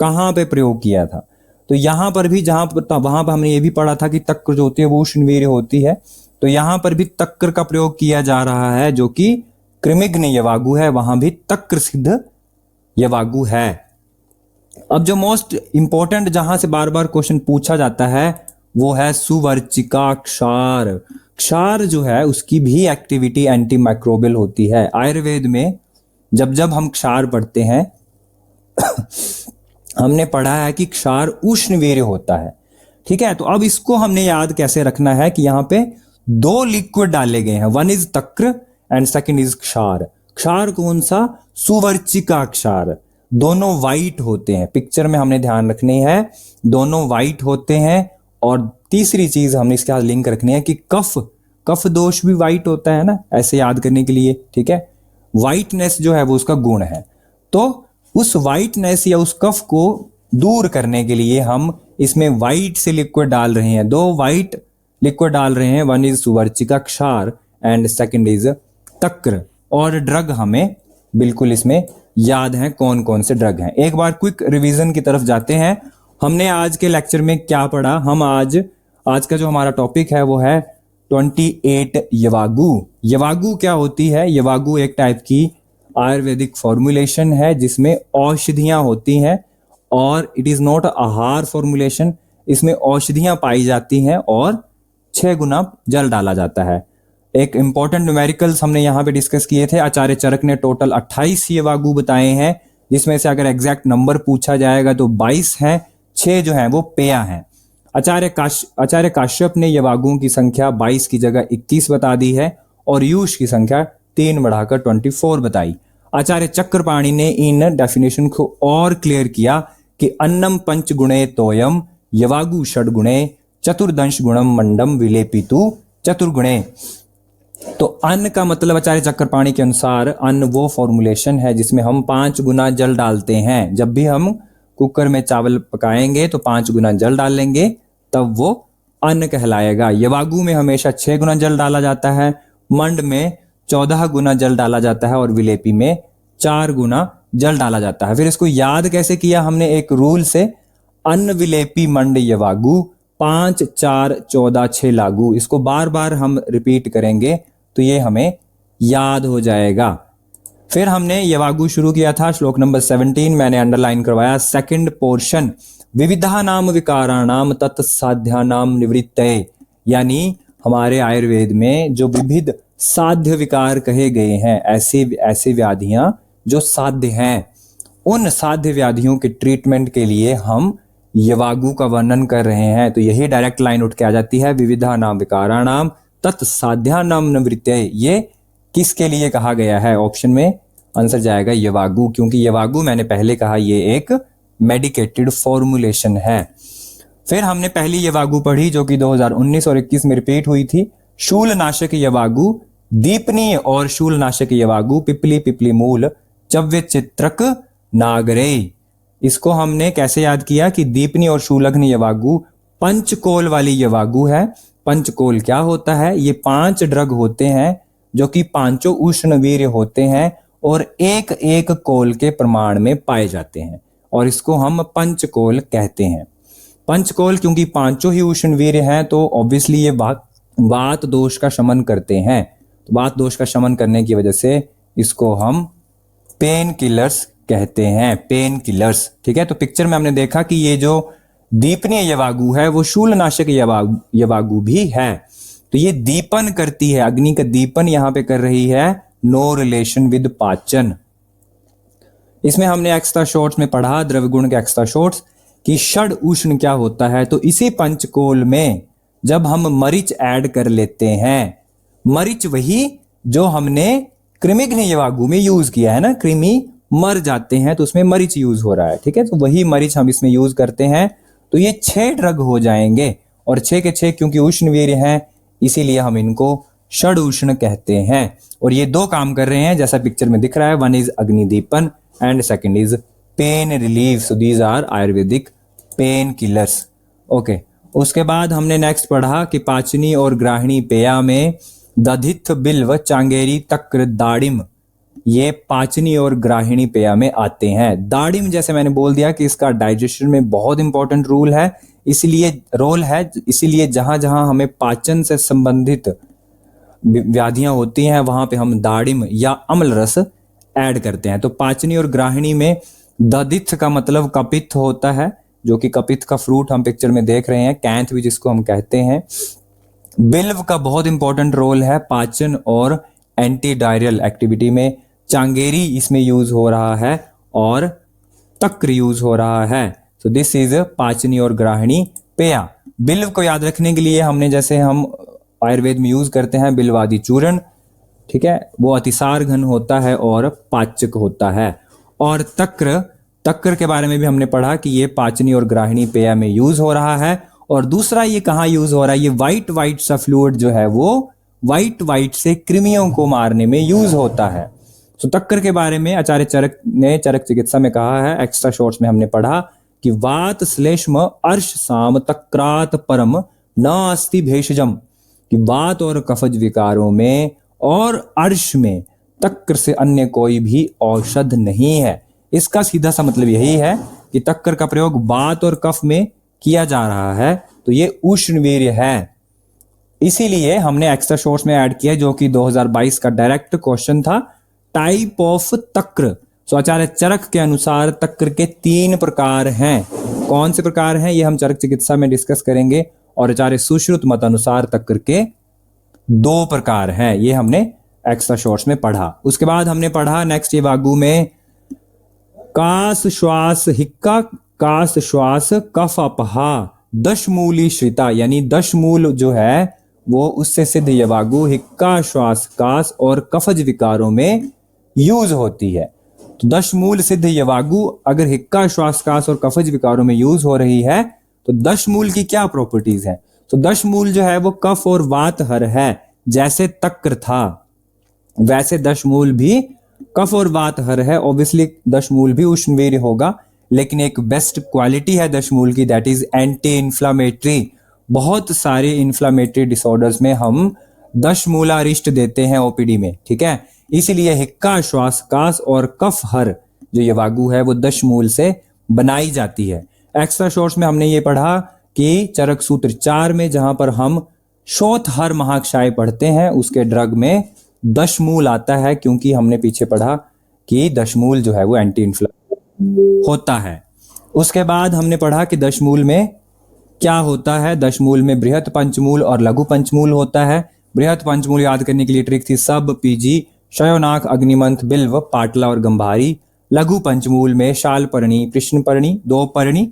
कहां पे प्रयोग किया था, तो यहां पर भी वहां पर हमने ये भी पढ़ा था कि तक्र जो होती है वो उष्णवीर्य होती है, तो यहां पर भी तक्र का प्रयोग किया जा रहा है जो कि कृमिघ्न यवागु है, वहां भी तक्र सिद्ध यवागु है। अब जो मोस्ट इंपॉर्टेंट जहां से बार बार क्वेश्चन पूछा जाता है वो है सुवर्चिका क्षार। क्षार जो है उसकी भी एक्टिविटी एंटी माइक्रोबियल होती है। आयुर्वेद में जब जब हम क्षार पढ़ते हैं हमने पढ़ा है कि क्षार उष्णवीर्य होता है। ठीक है, तो अब इसको हमने याद कैसे रखना है कि यहाँ पे दो लिक्विड डाले गए हैं, वन इज तक्र एंड सेकंड इज क्षार। क्षार कौन सा? सुवर्चिका क्षार। दोनों वाइट होते हैं, पिक्चर में हमने ध्यान रखनी है, दोनों वाइट होते हैं। और तीसरी चीज हमने इसके साथ लिंक रखनी है कि कफ दोष भी वाइट होता है ना, ऐसे याद करने के लिए। ठीक है, वाइटनेस जो है वो उसका गुण है, तो उस वाइटनेस या उस कफ को दूर करने के लिए हम इसमें वाइट से लिक्विड डाल रहे हैं। दो वाइट लिक्विड डाल रहे हैं, वन इज सुवर्चिका क्षार एंड सेकंड इज तक्र। और ड्रग हमें बिल्कुल इसमें याद है कौन कौन से ड्रग हैं। एक बार क्विक रिवीजन की तरफ जाते हैं। हमने आज के लेक्चर में क्या पढ़ा? हम आज का जो हमारा टॉपिक है वो है 28 यवागु। यवागु क्या होती है? यवागु एक टाइप की आयुर्वेदिक फॉर्मुलेशन है जिसमें औषधियां होती हैं, और इट इज नॉट आहार फॉर्मुलेशन। इसमें औषधियां पाई जाती हैं और 6 गुना जल डाला जाता है। एक इंपॉर्टेंट न्यूमेरिकल्स हमने यहाँ पे डिस्कस किए थे। आचार्य चरक ने टोटल 28 यवागु बताए हैं, जिसमें से अगर एग्जैक्ट नंबर पूछा जाएगा तो 22 हैं, 6 जो हैं वो पेया हैं। आचार्य काश्यप ने यवागुओं की संख्या 22 की जगह 21 बता दी है और यूष की संख्या 3 बढ़ाकर 24 बताई। आचार्य चक्रपाणी ने इन डेफिनेशन को और क्लियर किया कि अन्नम पंच गुणे तोयम यवागु षड्गुणे चतुर्दंश गुणम मंडम विलेपितु चतुर्गुणे। तो अन्न का मतलब आचार्य चक्रपाणी के अनुसार अन्न वो फॉर्मुलेशन है जिसमें हम 5 गुना जल डालते हैं। जब भी हम कुकर में चावल पकाएंगे तो 5 गुना जल डालेंगे, तब वो अन्न कहलाएगा। यवागु में हमेशा 6 गुना जल डाला जाता है, मंड में 14 गुना जल डाला जाता है और विलेपी में 4 गुना जल डाला जाता है। फिर इसको याद कैसे किया हमने? एक रूल से, अन्न विलेपी मंड यवागु 5 4 14 6 लागू। इसको बार बार हम रिपीट करेंगे तो ये हमें याद हो जाएगा। फिर हमने यवागु शुरू किया था, श्लोक नंबर 17 मैंने अंडरलाइन करवाया। सेकंड पोर्शन, विविधा नाम विकाराणाम तत्साध्यानाम निवृत्तये, यानी हमारे आयुर्वेद में जो विविध साध्य विकार कहे गए हैं, ऐसी व्याधियां जो साध्य हैं, उन साध्य व्याधियों के ट्रीटमेंट के लिए हम यवागु का वर्णन कर रहे हैं। तो यही डायरेक्ट लाइन उठ के आ जाती है, विविधा नाम विकाराणाम तत्साध्यानाम निवृत्तये। ये किसके लिए कहा गया है? ऑप्शन में आंसर जाएगा यवागु, क्योंकि यवागु मैंने पहले कहा ये एक मेडिकेटेड फॉर्मुलेशन है। फिर हमने पहली यवागु पढ़ी जो कि 2019 और 21 में रिपीट हुई थी, शूलनाशक यवागु, दीपनीय और शूलनाशक यवागु, पिपली पिपली मूल चव्य चित्रक नागरे। इसको हमने कैसे याद किया कि दीपनी और शूलग्न यवागु पंचकोल वाली यवागु है। पंचकोल क्या होता है? ये 5 ड्रग होते हैं जो कि पांचों उष्णवीर्य होते हैं और एक एक कोल के प्रमाण में पाए जाते हैं और इसको हम पंचकोल कहते हैं। पंचकोल क्योंकि पांचों ही उष्णवीर्य हैं तो ऑब्वियसली ये वात दोष का शमन करते हैं। तो वात दोष का शमन करने की वजह से इसको हम पेन किलर्स कहते हैं, पेन किलर्स। ठीक है, तो पिक्चर में हमने देखा कि ये जो दीपनीय यवागु है वो शूलनाशक यवागु भी है। तो ये दीपन करती है, अग्नि का दीपन यहां पे कर रही है, नो रिलेशन विद पाचन। इसमें हमने एक्स्ट्रा शॉर्ट्स में पढ़ा, द्रव्य गुण के एक्स्ट्रा शॉर्ट्स, कि षड उष्ण क्या होता है। तो इसी पंचकोल में जब हम मरीच ऐड कर लेते हैं, मरीच वही जो हमने कृमिघ्न यवागु में यूज किया है ना, कृमि मर जाते हैं तो उसमें मरीच यूज हो रहा है। ठीक है, तो वही मरीच हम इसमें यूज करते हैं। तो ये 6 ड्रग हो जाएंगे और 6 के 6 क्योंकि उष्णवीर्य हैं इसीलिए हम इनको षड उष्ण कहते हैं। और ये 2 काम कर रहे हैं जैसा पिक्चर में दिख रहा है, वन इज अग्निदीपन and second is pain relief. So these are Ayurvedic pain killers. Okay, उसके बाद हमने नेक्स्ट पढ़ा कि पाचनी और ग्राहिणी पेया में दधिथ बिल्व चांगेरी तक्र दाड़िम, ये पाचनी और ग्राहिणी पेया में आते हैं। दाड़िम जैसे मैंने बोल दिया कि इसका डाइजेशन में बहुत इंपॉर्टेंट रोल है, इसीलिए जहां जहां हमें पाचन से संबंधित व्याधियां होती हैं वहां पे हम दाड़िम या अम्ल रस ऐड करते हैं। तो पाचनी और ग्राहिणी में दधिथ का मतलब कपित्थ होता है, जो कि कपित्थ का फ्रूट हम पिक्चर में देख रहे हैं, कैंथ भी जिसको हम कहते हैं। बिल्व का बहुत इंपॉर्टेंट रोल है पाचन और एंटी डायरियल एक्टिविटी में। चांगेरी इसमें यूज हो रहा है और तक्र यूज हो रहा है। सो दिस इज पाचनी और ग्राहिणी पेया। बिल्व को याद रखने के लिए हमने जैसे हम आयुर्वेद में यूज करते हैं बिल्वादि चूर्ण, ठीक है, वो अतिसार घन होता है और पाचक होता है। और तक्र के बारे में भी हमने पढ़ा कि ये पाचनी और ग्राहिणी पेया में यूज हो रहा है। और दूसरा ये कहाँ यूज हो रहा है, ये व्हाइट सा फ्लूइड जो है वो व्हाइट से कृमियों को मारने में यूज होता है। तो तक्र के बारे में आचार्य चरक ने चरक चिकित्सा में कहा है, एक्स्ट्रा शॉर्ट्स में हमने पढ़ा कि वात श्लेष्म अर्श साम तक्रात परम न अस्ति भेषजम, कि वात और कफज विकारों में और अर्श में तक्र से अन्य कोई भी औषध नहीं है। इसका सीधा सा मतलब यही है कि तक्र का प्रयोग वात और कफ में किया जा रहा है, तो ये उष्णवीर्य है। इसीलिए हमने एक्स्ट्रा शॉर्ट्स में ऐड किया, जो कि 2022 का डायरेक्ट क्वेश्चन था, टाइप ऑफ तक्र। सो आचार्य चरक के अनुसार तक्र के 3 प्रकार हैं। कौन से प्रकार हैं ये हम चरक चिकित्सा में डिस्कस करेंगे। और आचार्य सुश्रुत मत अनुसार तक्र के 2 प्रकार हैं, ये हमने एक्स्ट्रा शॉर्ट्स में पढ़ा। उसके बाद हमने पढ़ा नेक्स्ट ये वागु में कास श्वास हिक्का, कास श्वास कफ अपहा, दशमूली श्रिता, यानी दशमूल जो है वो उससे सिद्ध यवागु हिक्का श्वास कास और कफज विकारों में यूज होती है। तो दशमूल सिद्ध यवागु अगर हिक्का श्वास कास और कफज विकारों में यूज हो रही है तो दशमूल की क्या प्रॉपर्टीज हैं? तो दशमूल जो है वो कफ और वात हर है। जैसे तक्र था वैसे दशमूल भी कफ और वात हर है। ऑब्वियसली दशमूल भी उष्णवीर्य होगा, लेकिन एक बेस्ट क्वालिटी है दशमूल की, दैट इज एंटी इन्फ्लामेटरी। बहुत सारे इन्फ्लामेटरी डिसऑर्डर्स में हम दशमूलारिष्ट देते हैं ओपीडी में, ठीक है। इसीलिए हिक्का श्वास कास और कफ हर जो ये वागु है वो दशमूल से बनाई जाती है। एक्स्ट्रा शॉर्ट्स में हमने ये पढ़ा कि चरक सूत्र 4 में जहां पर हम शोथ हर महाक्षाय पढ़ते हैं उसके ड्रग में दशमूल आता है, क्योंकि हमने पीछे पढ़ा कि दशमूल जो है वो एंटी इन्फ्लामेटरी होता है। उसके बाद हमने पढ़ा कि दशमूल में क्या होता है। दशमूल में बृहत पंचमूल और लघु पंचमूल होता है। बृहत पंचमूल याद करने के लिए ट्रिक थी सब, पीजी, शयोनाक, अग्निमंथ, बिल्व, पाटला और गंभारी। लघु पंचमूल में शालपर्णी, कृष्णपर्णी, 2 पर्णी,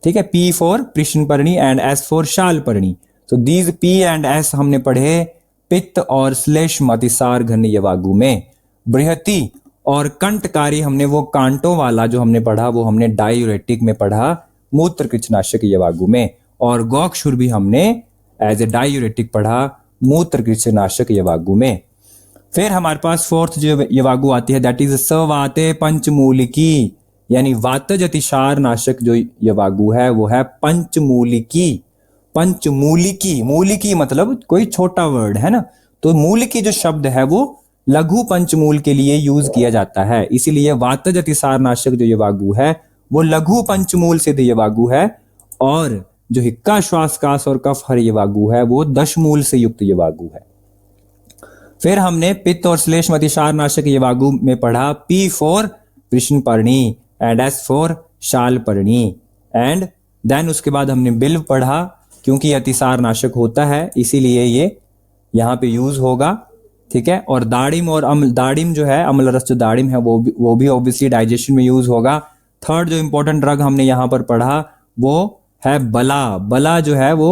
ठीक है, P फॉर कृष्णपर्णी एंड S फॉर शालपर्णी। तो दीज P एंड S हमने पढ़े पित्त और श्लेष्म अतिसार घन यवागु में। बृहति और कंटकारी हमने वो कांटों वाला जो हमने पढ़ा वो हमने डायूरेटिक में पढ़ा, मूत्र कृच्छनाशक यवागु में। और गौक्षुर भी हमने एज ए डायूरेटिक पढ़ा, मूत्र कृच्छनाशक यवागु में। फिर हमारे पास फोर्थ जो यवागु आती है दैट इज सवाते पंचमूलिकी, यानी वातज अतिसार नाशक जो यवागु है वो है पंचमूलिकी। पंचमूलिकी, मूलिकी मतलब कोई छोटा वर्ड है ना, तो मूलिकी जो शब्द है वो लघु पंचमूल के लिए यूज किया जाता है, इसीलिए वातज अतिसार नाशक जो यवागु है वो लघु पंचमूल सिद्ध यवागु है, और जो हिक्का श्वास कास और कफ हर यवागु है वो दशमूल से युक्त यवागु है। फिर हमने पित्त और श्लेष्म अतिसार नाशक यवागु में पढ़ा पी फॉर कृष्णपर्णी एंड एस फॉर शालपर्णी, एंड देन उसके बाद हमने बिल्व पढ़ा, क्योंकि ये अतिसार नाशक होता है इसीलिए ये यहाँ पे यूज होगा, ठीक है। और दाड़िम और अम्ल, दाड़िम जो है अम्ल रस जो दाड़िम है वो भी ऑब्वियसली डाइजेशन में यूज होगा। थर्ड जो इंपॉर्टेंट ड्रग हमने यहाँ पर पढ़ा वो है बला। बला जो है वो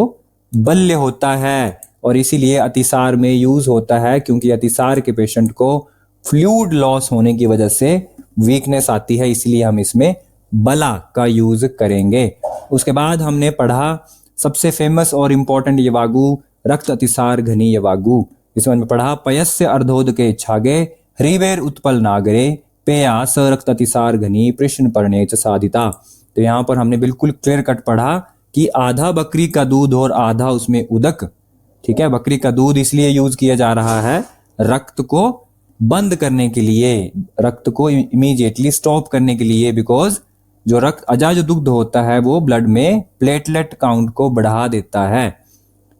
बल्य होता है और इसीलिए अतिसार में यूज होता है, क्योंकि अतिसार के पेशेंट को फ्लूइड लॉस होने की वजह से वीकनेस आती है, इसलिए हम इसमें बला का यूज करेंगे। उसके बाद हमने पढ़ा सबसे फेमस और इंपॉर्टेंट यवागु रक्त अतिसार घनी यवागु। इसमें हमने पढ़ा पयस्य अर्धोद के छागे ह्रीवेर उत्पल नागरे पेया स रक्त अतिसार घनी प्रश्न पर्णे च साधिता। तो यहाँ पर हमने बिल्कुल क्लियर कट पढ़ा कि आधा बकरी का दूध और आधा उसमें उदक, ठीक है। बकरी का दूध इसलिए यूज किया जा रहा है रक्त को बंद करने के लिए, रक्त को इमीडिएटली स्टॉप करने के लिए, बिकॉज जो रक्त अजाज दुग्ध होता है वो ब्लड में प्लेटलेट काउंट को बढ़ा देता है,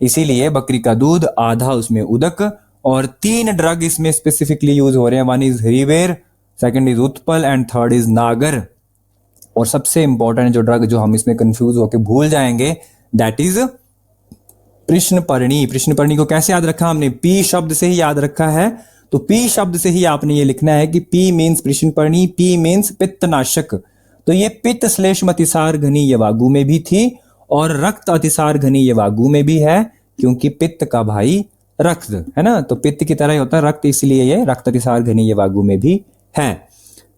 इसीलिए बकरी का दूध आधा उसमें उदक। और 3 ड्रग इसमें स्पेसिफिकली यूज हो रहे हैं, वन इज ह्रीवेर, सेकंड इज उत्पल एंड थर्ड इज नागर। और सबसे इंपॉर्टेंट जो ड्रग जो हम इसमें कंफ्यूज होकर भूल जाएंगे दैट इज कृष्णपर्णी। कृष्णपर्णी को कैसे याद रखा हमने? पी शब्द से ही याद रखा है, तो पी शब्द से ही आपने ये लिखना है कि पी मीन्स कृष्णपर्णी, पी मीन्स पित्तनाशक। तो ये पित्त श्लेष्म अतिसार घनी यवागु में भी थी और रक्त अतिसार घनी यवागु में भी है, क्योंकि पित्त का भाई रक्त है ना, तो पित्त की तरह ही होता है रक्त, इसलिए ये रक्त अतिसार घनी यवागु में भी है।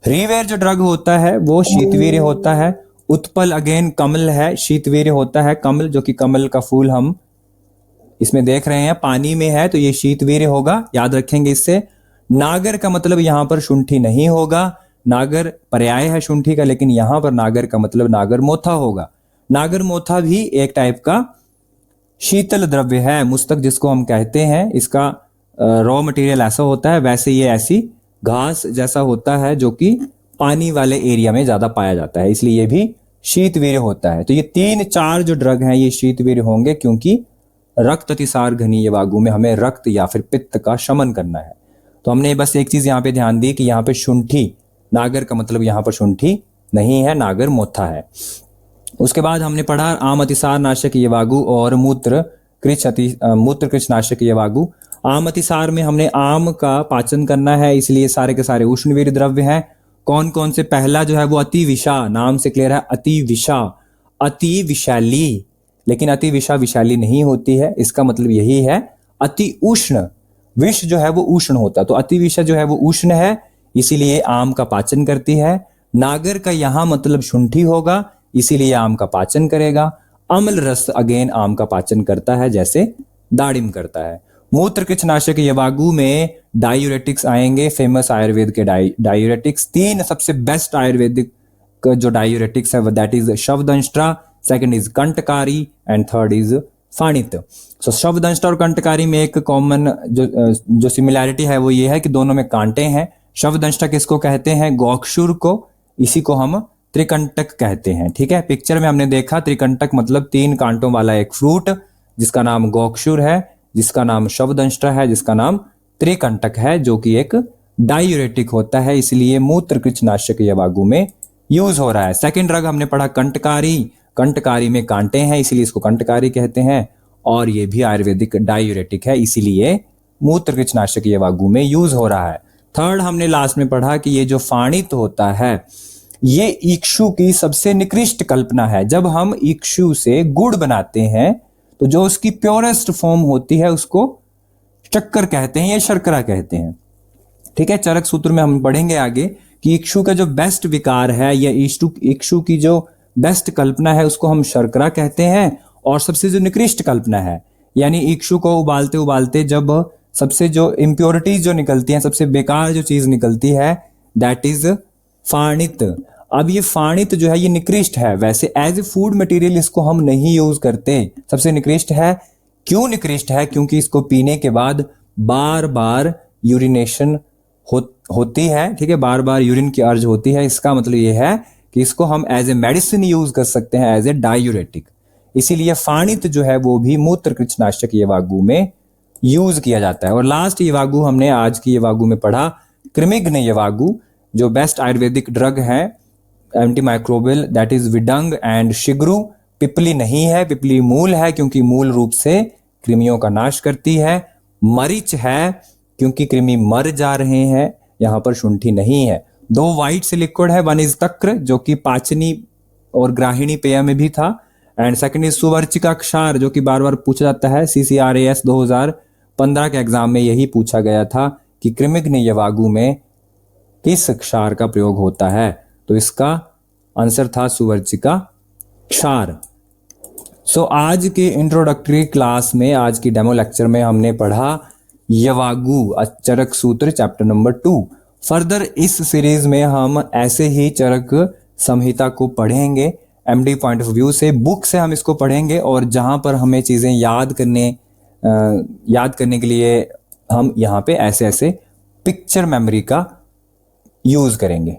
ह्रीवेर जो ड्रग होता है वो शीतवीर्य होता है। उत्पल अगेन कमल है, शीतवीर्य होता है कमल, जो कि कमल का फूल हम इसमें देख रहे हैं पानी में है, तो ये शीतवीर्य होगा, याद रखेंगे इससे। नागर का मतलब यहां पर शुंठी नहीं होगा, नागर पर्याय है शुंठी का, लेकिन यहां पर नागर का मतलब नागर मोथा होगा। नागर मोथा भी एक टाइप का शीतल द्रव्य है, मुस्तक जिसको हम कहते हैं, इसका रॉ मटेरियल ऐसा होता है, वैसे ये ऐसी घास जैसा होता है जो कि पानी वाले एरिया में ज्यादा पाया जाता है, इसलिए ये भी शीतवीर्य होता है। तो ये 3-4 जो ड्रग हैं ये शीतवीर्य होंगे, क्योंकि रक्त अतिसार घनी यवागु में हमें रक्त या फिर पित्त का शमन करना है। तो हमने बस एक चीज यहाँ पे ध्यान दी कि यहाँ पे शुंठी, नागर का मतलब यहाँ पर शुंठी नहीं है, नागर मोथा है। उसके बाद हमने पढ़ा आम अतिसार नाशक यवागु और मूत्र कृच नाशक यवागु। आम अतिसार में हमने आम का पाचन करना है, इसलिए सारे के सारे उष्णवीर्य द्रव्य हैं। कौन कौन से? पहला जो है वो अति विषा, नाम से क्लियर है अति विषा, अति विशाली, लेकिन अति विषा विशाली नहीं होती है, इसका मतलब यही है अति उष्ण। विष जो है वो उष्ण होता है, तो अति विषा जो है वो उष्ण है, इसीलिए आम का पाचन करती है। नागर का यहां मतलब शुंठी होगा, इसीलिए आम का पाचन करेगा। अम्ल रस अगेन आम का पाचन करता है, जैसे दाड़िम करता है। मूत्र कृच नाशक यवागु में डायूरेटिक्स आएंगे, फेमस आयुर्वेद के डायूरेटिक्स। 3 सबसे बेस्ट आयुर्वेदिक जो डायूरेटिक्स है दैट इज शवदंष्ट्रा, सेकंड इज कंटकारी एंड थर्ड इज फाणित। सो शवदंष्ट्रा और कंटकारी में एक कॉमन जो सिमिलैरिटी है वो ये है कि दोनों में कांटे हैं। शवदंष्ट्रा किसको कहते हैं? गोक्षुर को, इसी को हम त्रिकंटक कहते हैं, ठीक है। पिक्चर में हमने देखा त्रिकंटक मतलब 3 कांटों वाला एक फ्रूट, जिसका नाम गोक्षुर है, जिसका नाम शवदंष्ट्रा है, जिसका नाम त्रिकंटक है, जो कि एक डायूरेटिक होता है, इसलिए मूत्र कृच नाशक यवागु में यूज हो रहा है। सेकंड ड्रग हमने पढ़ा कंटकारी, कंटकारी में कांटे हैं इसलिए इसको कंटकारी कहते हैं, और ये भी आयुर्वेदिक डायूरेटिक है, इसीलिए मूत्र कृच नाशक यवागु में यूज हो रहा है। थर्ड हमने लास्ट में पढ़ा कि ये जो फाणित होता है ये इक्षु की सबसे निकृष्ट कल्पना है। जब हम इक्षु से गुड़ बनाते हैं तो जो उसकी प्योरेस्ट फॉर्म होती है उसको शक्कर कहते हैं या शर्करा कहते हैं, ठीक है। चरक सूत्र में हम पढ़ेंगे आगे कि इक्षु का जो बेस्ट विकार है या इक्षु की जो बेस्ट कल्पना है उसको हम शर्करा कहते हैं, और सबसे जो निकृष्ट कल्पना है यानी इक्षु को उबालते उबालते जब सबसे जो इम्प्योरिटीज जो निकलती हैं, सबसे बेकार जो चीज निकलती है, दैट इज फाणित। अब ये फाणित जो है ये निकृष्ट है, वैसे एज ए फूड मटेरियल इसको हम नहीं यूज करते, सबसे निकृष्ट है। क्यों निकृष्ट है? क्योंकि इसको पीने के बाद बार बार यूरिनेशन होती है, ठीक है, बार बार यूरिन की अर्ज होती है। इसका मतलब ये है कि इसको हम एज ए मेडिसिन यूज कर सकते हैं, एज ए डायूरेटिक। इसीलिए फाणित जो है वो भी मूत्र कृच्छनाशक येवागु में यूज किया जाता है। और लास्ट येवागु हमने आज की येवागु में पढ़ा कृमिघ्न येवागु, जो बेस्ट आयुर्वेदिक ड्रग है एंटी माइक्रोबियल, दैट इज विडंग एंड शिग्रु। पिपली नहीं है, पिपली मूल है क्योंकि मूल रूप से कृमियों का नाश करती है। मरीच है क्योंकि कृमि मर जा रहे हैं, यहां पर शुंठी नहीं है। दो वाइट से लिक्विड है, वन इज तक्र जो कि पाचनी और ग्राहिणी पेय में भी था, एंड सेकंड इज सुवर्चिका क्षार जो कि बार बार पूछा जाता है। CCRAS 2015 के एग्जाम में यही पूछा गया था कि कृमिघ्न येवागु में किस क्षार का प्रयोग होता है, तो इसका आंसर था सुवर्चिका क्षार। सो आज के इंट्रोडक्टरी क्लास में, आज की डेमो लेक्चर में हमने पढ़ा येवागु चरक सूत्र चैप्टर नंबर 2। फर्दर इस सीरीज में हम ऐसे ही चरक संहिता को पढ़ेंगे MD पॉइंट ऑफ व्यू से, बुक से हम इसको पढ़ेंगे, और जहां पर हमें चीजें याद करने के लिए हम यहाँ पे ऐसे ऐसे पिक्चर मेमोरी का यूज करेंगे।